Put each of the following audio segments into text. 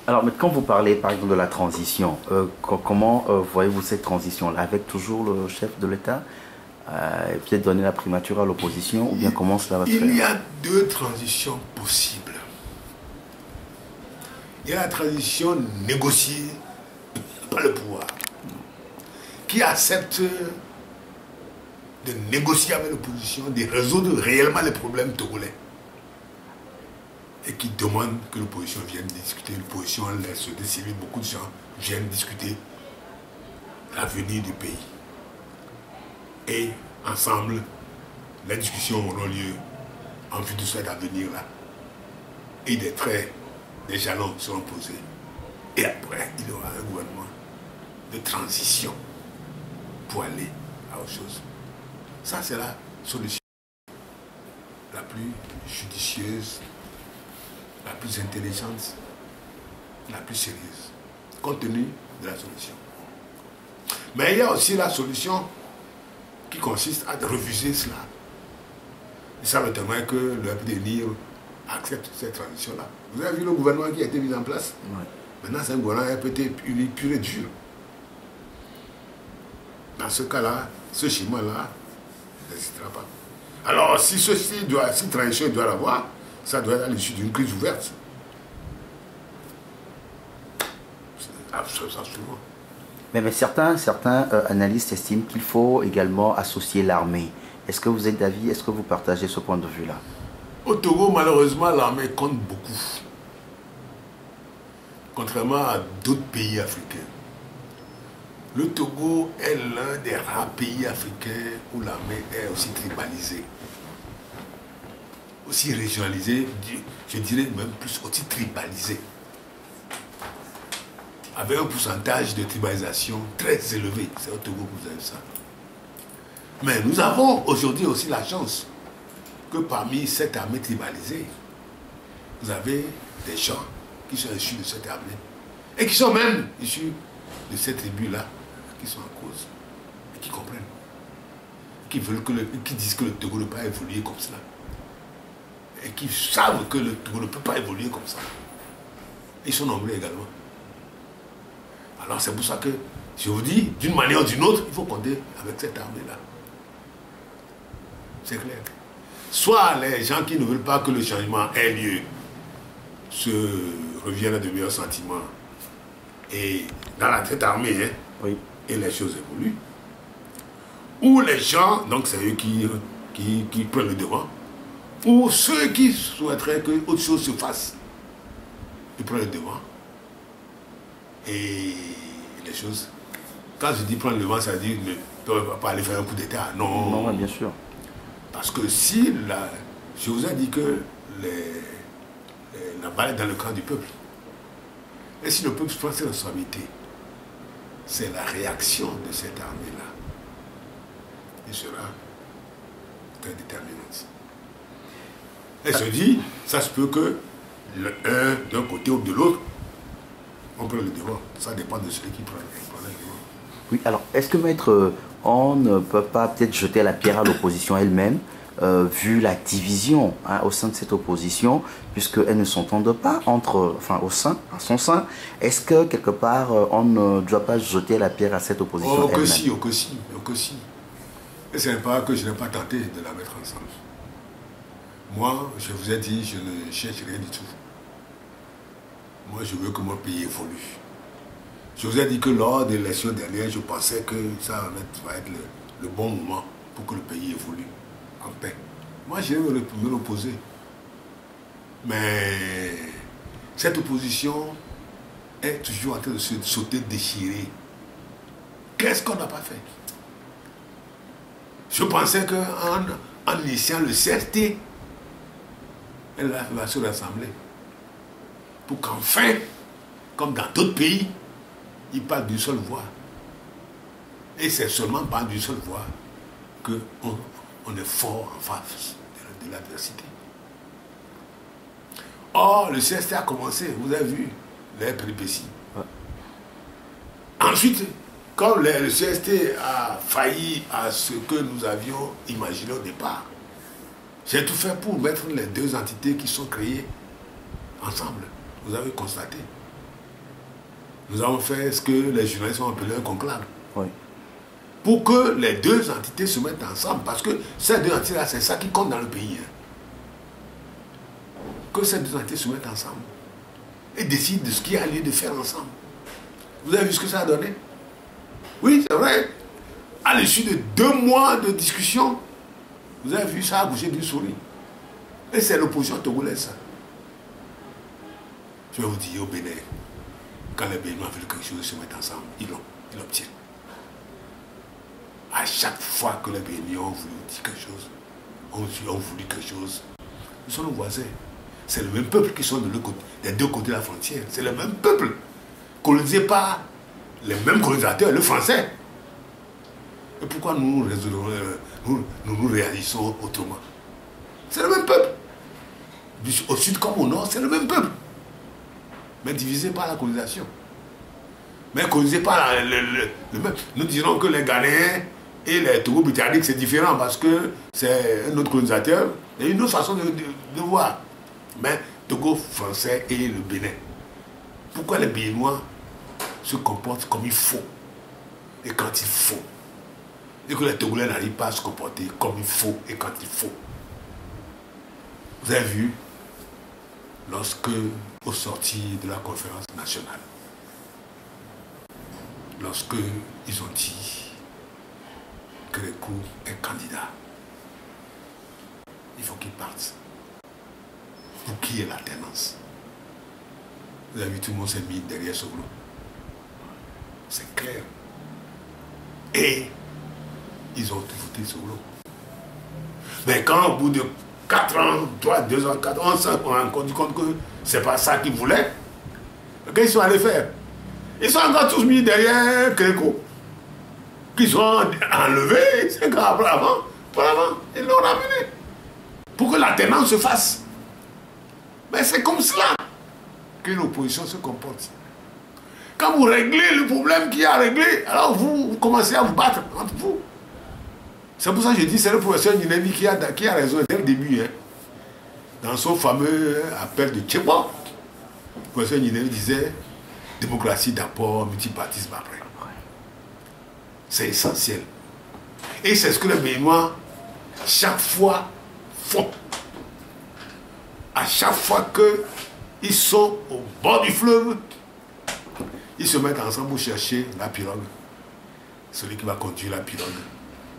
Alors, mais quand vous parlez, par exemple, de la transition, comment voyez-vous cette transition-là? Avec toujours le chef de l'État et peut-être donner la primature à l'opposition, ou bien comment cela va se Il faire? y a deux transitions possibles. Il y a la transition négociée par le pouvoir, qui accepte de négocier avec l'opposition, de résoudre réellement les problèmes togolais. Et qui demande que l'opposition vienne discuter. L'opposition laisse décider, beaucoup de gens viennent discuter l'avenir du pays. Et ensemble, les discussions auront lieu en vue de cet avenir-là. Et des traits, des jalons seront posés. Et après, il y aura un gouvernement de transition pour aller à autre chose. Ça, c'est la solution la plus judicieuse, la plus intelligente, la plus sérieuse, compte tenu de la solution. Mais il y a aussi la solution qui consiste à refuser cela. Et ça m'étonnerait que le FDNIR accepte cette transition-là. Vous avez vu le gouvernement qui a été mis en place? Ouais. Maintenant, c'est un gouvernement peut-être pur et dur. Dans ce cas-là, ce schéma-là n'existera pas. Alors, si transition doit l'avoir, ça doit être à l'issue d'une crise ouverte. Absolument. Mais certains analystes estiment qu'il faut également associer l'armée. Est-ce que vous êtes d'avis, est-ce que vous partagez ce point de vue-là? Au Togo, malheureusement, l'armée compte beaucoup. Contrairement à d'autres pays africains. Le Togo est l'un des rares pays africains où l'armée est aussi tribalisée. Aussi régionalisée, je dirais même plus aussi tribalisée. Avec un pourcentage de tribalisation très élevé. C'est au Togo que vous avez ça. Mais nous avons aujourd'hui aussi la chance que parmi cette armée tribalisée, vous avez des gens qui sont issus de cette armée et qui sont même issus de cette tribu-là, qui sont en cause et qui comprennent, qui disent que le Togo ne peut pas évoluer comme cela et qui savent que le Togo ne peut pas évoluer comme ça. Ils sont nombreux également. Alors c'est pour ça que je vous dis, d'une manière ou d'une autre, il faut compter avec cette armée-là. C'est clair. Soit les gens qui ne veulent pas que le changement ait lieu se reviennent à de meilleurs sentiments et dans cette armée, hein, Oui. et les choses évoluent. Ou les gens, donc c'est eux qui prennent le devant, ou ceux qui souhaiteraient que autre chose se fasse, ils prennent le devant. Et les choses, quand je dis prendre le devant, ça veut dire ne pas aller faire un coup d'État. Non. Non, bien sûr. Parce que si je vous ai dit que la balle est dans le camp du peuple, et si le peuple prend ses responsabilités, c'est la réaction de cette armée-là qui sera très déterminante. Et se dit, ça se peut que un d'un côté ou de l'autre, on prend le devant. Ça dépend de celui qui prend le devant. Oui, alors, est-ce que, maître, on ne peut pas peut-être jeter la pierre à l'opposition elle-même, vu la division au sein de cette opposition, puisqu'elles ne s'entendent pas à son sein? Est-ce que, quelque part, on ne doit pas jeter la pierre à cette opposition elle-même? Que si. Et ce n'est pas que je n'ai pas tenté de la mettre ensemble. Moi, je vous ai dit, je ne cherche rien du tout. Moi, je veux que mon pays évolue. Je vous ai dit que lors de l'élection dernière, je pensais que ça va être le bon moment pour que le pays évolue en paix. Moi, je vais me l'opposer. Mais cette opposition est toujours en train de se sauter, déchirer. Qu'est-ce qu'on n'a pas fait? Je pensais qu'en initiant le CRT, elle va se rassembler. Pour qu'enfin, comme dans d'autres pays, ils parlent d'une seule voix. Et c'est seulement par d'une seule voix qu'on est fort en face de l'adversité. Or, le CST a commencé, vous avez vu, les péripéties. Ouais. Ensuite, comme le CST a failli à ce que nous avions imaginé au départ, j'ai tout fait pour mettre les deux entités qui sont créées ensemble. Vous avez constaté. nous avons fait ce que les journalistes ont appelé un conclave. Oui. Pour que les deux entités se mettent ensemble. Parce que ces deux entités-là, c'est ça qui compte dans le pays. Hein. Que ces deux entités se mettent ensemble. Et décident de ce qu'il y a lieu de faire ensemble. Vous avez vu ce que ça a donné? Oui, c'est vrai. À l'issue de 2 mois de discussion, vous avez vu ça a accouché d'une souris. Et c'est l'opposition togolaise, ça. Je vais vous dire, au Bénin, quand les Béninois veulent quelque chose, se mettent ensemble, ils l'obtiennent. À chaque fois que les Béninois ont voulu dire quelque chose, ont voulu quelque chose, ils sont nos voisins. C'est le même peuple qui sont des deux côtés de la frontière. C'est le même peuple, colonisé par les mêmes colonisateurs, le français. Et pourquoi nous réagissons autrement? C'est le même peuple. Au sud comme au nord, c'est le même peuple. Mais divisé par la colonisation. Mais colonisé par le même. Nous dirons que les Ghanéens et les Togo-Britanniques, c'est différent parce que c'est un autre colonisateur et une autre façon de voir. Mais Togo français et le Bénin. Pourquoi les Béninois se comportent comme il faut et quand il faut? Et que les Togolais n'arrivent pas à se comporter comme il faut et quand il faut. Vous avez vu, lorsque, au sorti de la conférence nationale, lorsque ils ont dit que Kérékou est candidat, il faut qu'il parte. Pour qui est l'alternance? Vous avez vu, tout le monde s'est mis derrière Soglo. C'est clair. Et ils ont voté Soglo. Mais quand au bout de 4 ans, 3, 2 ans, 4 ans, on a rendu compte que c'est pas ça qu'ils voulaient, qu'est-ce qu'ils sont allés faire? Ils sont encore tous mis derrière Kérékou. Qu'ils sont enlevés, c'est grave, avant, ils l'ont ramené. Pour que l'alternance se fasse. Mais c'est comme cela que l'opposition se comporte. Quand vous réglez le problème qu'il y a à régler, alors vous commencez à vous battre entre vous. C'est pour ça que je dis, c'est le professeur Ninémi qui a raison dès le début. Hein. Dans son fameux appel de Tchébo, le professeur Ninémi disait démocratie d'abord, multipartisme après. C'est essentiel. Et c'est ce que les Béninois, chaque fois, font. À chaque fois qu'ils sont au bord du fleuve, ils se mettent ensemble pour chercher la pirogue. Celui qui va conduire la pirogue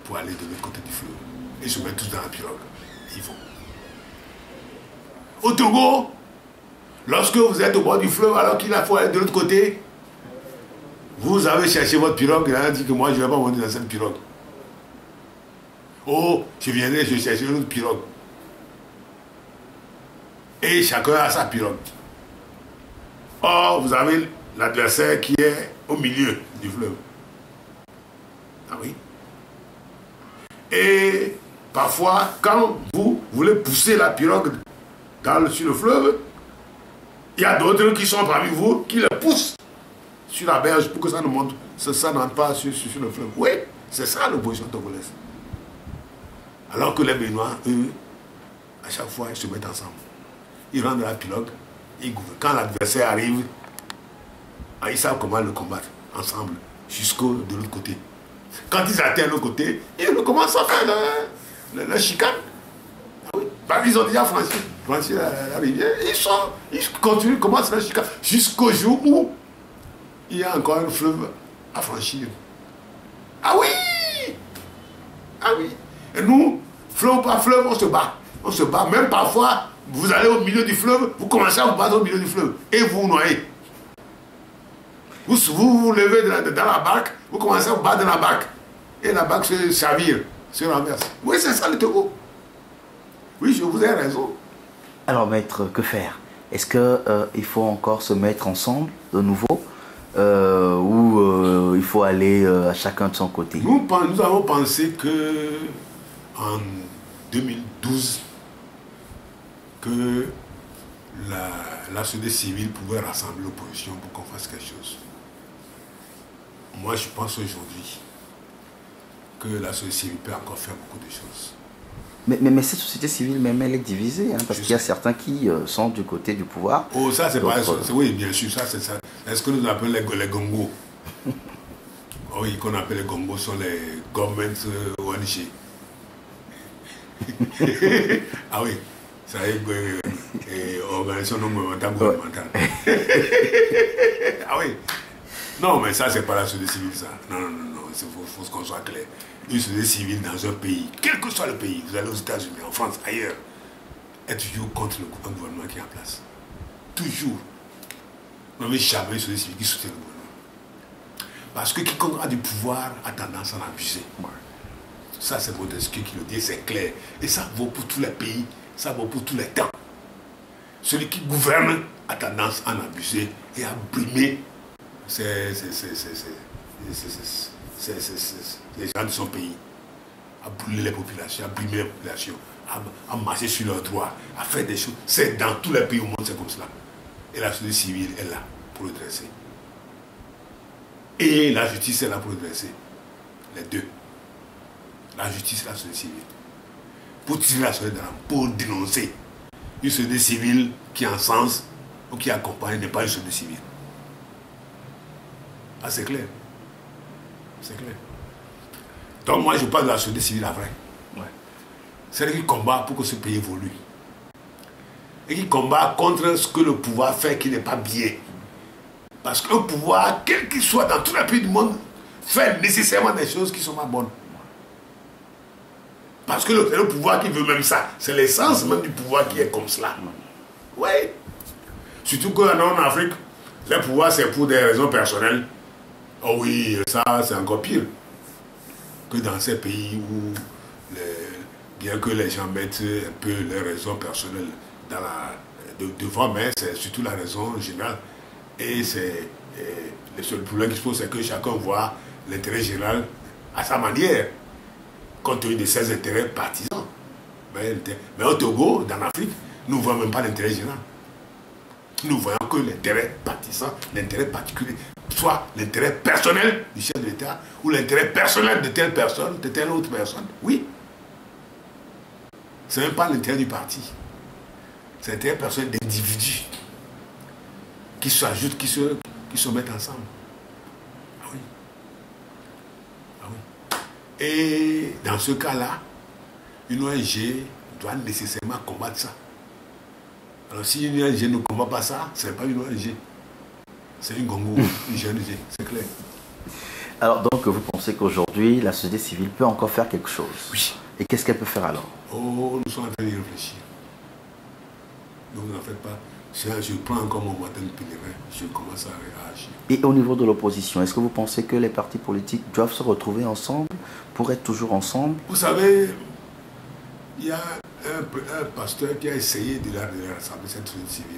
pour aller de l'autre côté du fleuve. Ils se mettent tous dans la pirogue. Ils vont. Au Togo, lorsque vous êtes au bord du fleuve alors qu'il faut aller de l'autre côté, vous avez cherché votre pirogue et il a dit que moi je ne vais pas monter dans cette pirogue. Oh, je viendrai, je chercher une autre pirogue. Et chacun a sa pirogue. Or, vous avez l'adversaire qui est au milieu du fleuve. Ah oui. Et parfois, quand vous voulez pousser la pirogue sur le fleuve, il y a d'autres qui sont parmi vous qui le poussent sur la berge pour que ça ne monte, ça n'entre pas sur le fleuve. Oui, c'est ça l'opposition togolaise. Alors que les Béninois, eux, à chaque fois, ils se mettent ensemble. Ils rentrent dans la pirogue, ils gouvernent. Quand l'adversaire arrive, ils savent comment le combattre ensemble, de l'autre côté. Quand ils atteignent l'autre côté, ils commencent à faire la chicane. Ah oui. Parce qu'ils ont déjà franchi la rivière. Ils continuent, commencent la chicane jusqu'au jour où il y a encore un fleuve à franchir. Ah oui! Ah oui! Et nous, fleuve par fleuve, on se bat. On se bat. Même parfois, vous allez au milieu du fleuve, vous commencez à vous battre au milieu du fleuve. Et vous vous noyez. Vous vous levez dans la barque, vous commencez à vous battre dans la barque. Et la barque se chavire, se renverse. Oui, c'est ça le Togo. Oui, je vous ai raison. Alors, maître, que faire? Est-ce qu'il faut encore se mettre ensemble de nouveau ou il faut aller à chacun de son côté? Nous avons pensé que en 2012, que la société civile pouvait rassembler l'opposition pour qu'on fasse quelque chose. Moi, je pense aujourd'hui que la société civile peut encore faire beaucoup de choses. Mais cette société civile même, elle est divisée, hein, parce qu'il y a certains qui sont du côté du pouvoir. Oh, ça, c'est pas... Oui, bien sûr, ça, c'est ça. Est-ce que nous appelons les gongos? Oui, qu'on appelle les gongos sont les government ONG. Ah oui, ça y est, organisation non gouvernementale. Ah oui. Non, mais ça, c'est pas la société civile, ça. Non, il faut qu'on soit clair. Une société civile dans un pays, quel que soit le pays, vous allez aux États-Unis, en France, ailleurs, est toujours contre un gouvernement qui est en place. Toujours. Non, mais jamais une société civile qui soutient le gouvernement. Parce que quiconque a du pouvoir a tendance à en abuser. Ça, c'est Montesquieu qui le dit, c'est clair. Et ça vaut pour tous les pays, ça vaut pour tous les temps. Celui qui gouverne a tendance à en abuser et à brimer les gens de son pays, à brûler les populations, à brimer les populations, à marcher sur leurs droits, à faire des choses. C'est dans tous les pays au monde, c'est comme cela. Et la société civile est là pour le dresser. Et la justice est là pour le dresser. Les deux. La justice et la société civile. Pour tirer la société d'âme, pour dénoncer. Une société civile qui encense ou qui accompagne n'est pas une société civile. Ah, c'est clair. C'est clair. Donc moi, je parle de la société civile à vrai. Ouais. C'est qui combat pour que ce pays évolue. Et qui combat contre ce que le pouvoir fait qui n'est pas bien. Parce que le pouvoir, quel qu'il soit dans tous les pays du monde, fait nécessairement des choses qui ne sont pas bonnes. Parce que c'est le pouvoir qui veut même ça. C'est l'essence même du pouvoir qui est comme cela. Oui. Surtout qu'en Afrique, le pouvoir c'est pour des raisons personnelles. Oh oui, ça c'est encore pire. Que dans ces pays où, bien que les gens mettent un peu leurs raisons personnelles devant, mais c'est surtout la raison générale. Et c'est le seul problème qui se pose, c'est que chacun voit l'intérêt général à sa manière, compte tenu de ses intérêts partisans. Mais au Togo, dans l'Afrique, nous ne voyons même pas l'intérêt général. Nous voyons que l'intérêt partisan, l'intérêt particulier, soit l'intérêt personnel du chef de l'État ou l'intérêt personnel de telle personne, de telle autre personne. Oui. Ce n'est même pas l'intérêt du parti. C'est l'intérêt personnel d'individus qui s'ajoutent, qui se mettent ensemble. Ah oui. Ah oui. Et dans ce cas-là, une ONG doit nécessairement combattre ça. Alors si une ONG ne combat pas ça, ce n'est pas une ONG. C'est une gongo, une GNG, c'est clair. Alors donc vous pensez qu'aujourd'hui, la société civile peut encore faire quelque chose? Oui. Et qu'est-ce qu'elle peut faire alors? Oh, nous sommes en train d'y réfléchir. Ne vous en faites pas. Je prends encore mon matin de pèlerin, je commence à agir. Et au niveau de l'opposition, est-ce que vous pensez que les partis politiques doivent se retrouver ensemble pour être toujours ensemble? Vous savez, il y a un pasteur qui a essayé de rassembler cette société civile.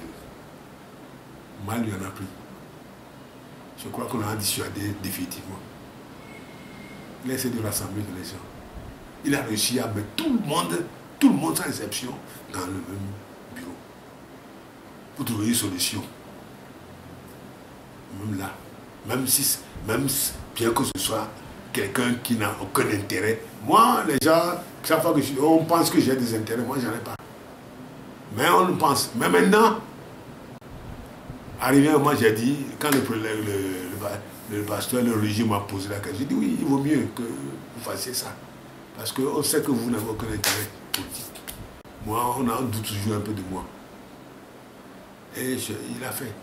Mal, il n'y en a plus. Je crois qu'on a dissuadé définitivement. Il a essayé de rassembler les gens. Il a réussi à mettre tout le monde sans exception, dans le même bureau. Pour trouver une solution. Même là. Même bien que ce soit quelqu'un qui n'a aucun intérêt. Moi, les gens, chaque fois que on pense que j'ai des intérêts, moi j'en ai pas. Mais on le pense. Mais maintenant, arrivé, moi j'ai dit, quand le pasteur, le religieux m'a posé la question, j'ai dit oui, il vaut mieux que vous fassiez ça. Parce qu'on sait que vous n'avez aucun intérêt politique. Moi, on en doute toujours un peu de moi. Et il a fait.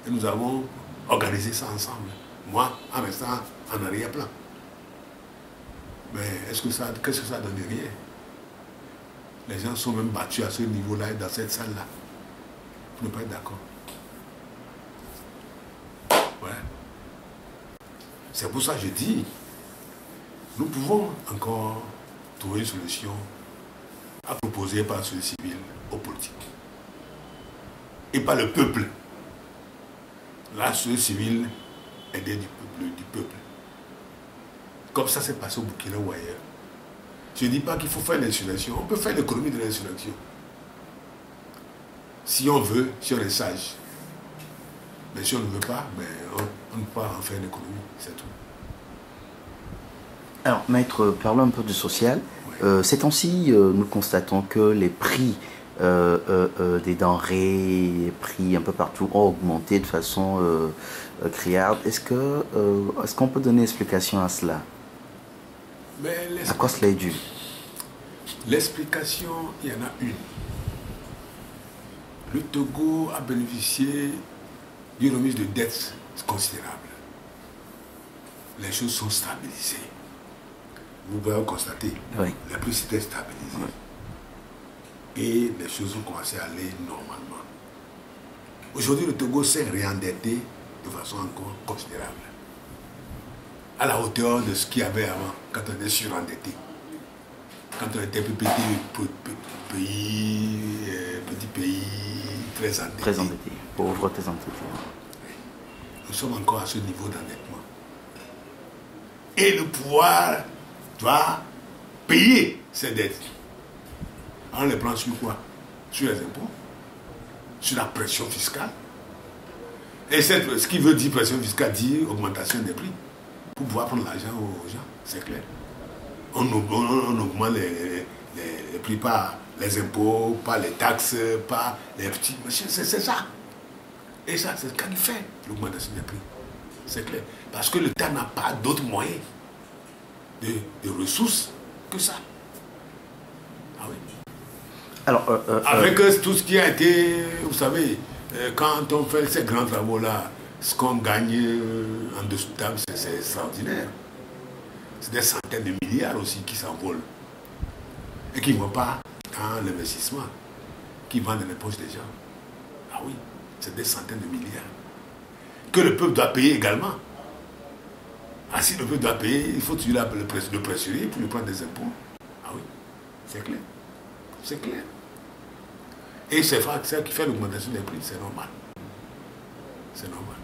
Et nous avons organisé ça ensemble. Moi, en restant en arrière-plan. Mais qu'est-ce que ça donne? Rien. Les gens sont même battus à ce niveau-là, dans cette salle-là. Vous ne pouvez pas être d'accord. Ouais. C'est pour ça que je dis, nous pouvons encore trouver une solution à proposer par la société civile aux politiques. Et par le peuple. La société civile aidée du peuple. Comme ça s'est passé au Burkina ou ailleurs. Je ne dis pas qu'il faut faire l'insurrection. On peut faire l'économie de l'insurrection. Si on veut, si on est sage. Mais si on ne veut pas, on ne peut pas en faire l'économie. C'est tout. Alors, maître, parlons un peu du social. Ouais. Ces temps-ci, nous constatons que les prix des denrées, les prix un peu partout ont augmenté de façon criarde. Est-ce qu'on peut donner une explication à cela? À quoi cela est dû? L'explication, il y en a une. Le Togo a bénéficié d'une remise de dette considérable. Les choses sont stabilisées. Vous pouvez constater, Oui. les prix s'étaient stabilisés. Oui. Et les choses ont commencé à aller normalement. Aujourd'hui, le Togo s'est réendetté de façon encore considérable. À la hauteur de ce qu'il y avait avant, quand on était surendetté. Quand on était plus petit pays, très endetté. Très endetté, pauvre, très endetté. Nous sommes encore à ce niveau d'endettement. Et le pouvoir doit payer ses dettes. On les prend sur quoi? Sur les impôts, sur la pression fiscale. Et ce qui veut dire pression fiscale dit augmentation des prix. Pour pouvoir prendre l'argent aux gens, c'est clair. On augmente les prix par les impôts, par les taxes, par les petits machins, c'est ça. Et ça, c'est ce qu'il fait, l'augmentation des prix. C'est clair. Parce que l'État n'a pas d'autres moyens de ressources que ça. Ah oui. Alors, avec tout ce qui a été, vous savez, quand on fait ces grands travaux-là, ce qu'on gagne en dessous de table, c'est extraordinaire. C'est des centaines de milliards aussi qui s'envolent. Et qui ne vont pas dans l'investissement, qui vont dans les poches des gens. Ah oui, c'est des centaines de milliards. Que le peuple doit payer également. Ah, si le peuple doit payer, il faut toujours le pressurer pour lui prendre des impôts. Ah oui, c'est clair. C'est clair. Et c'est ça qui fait l'augmentation des prix, c'est normal. C'est normal.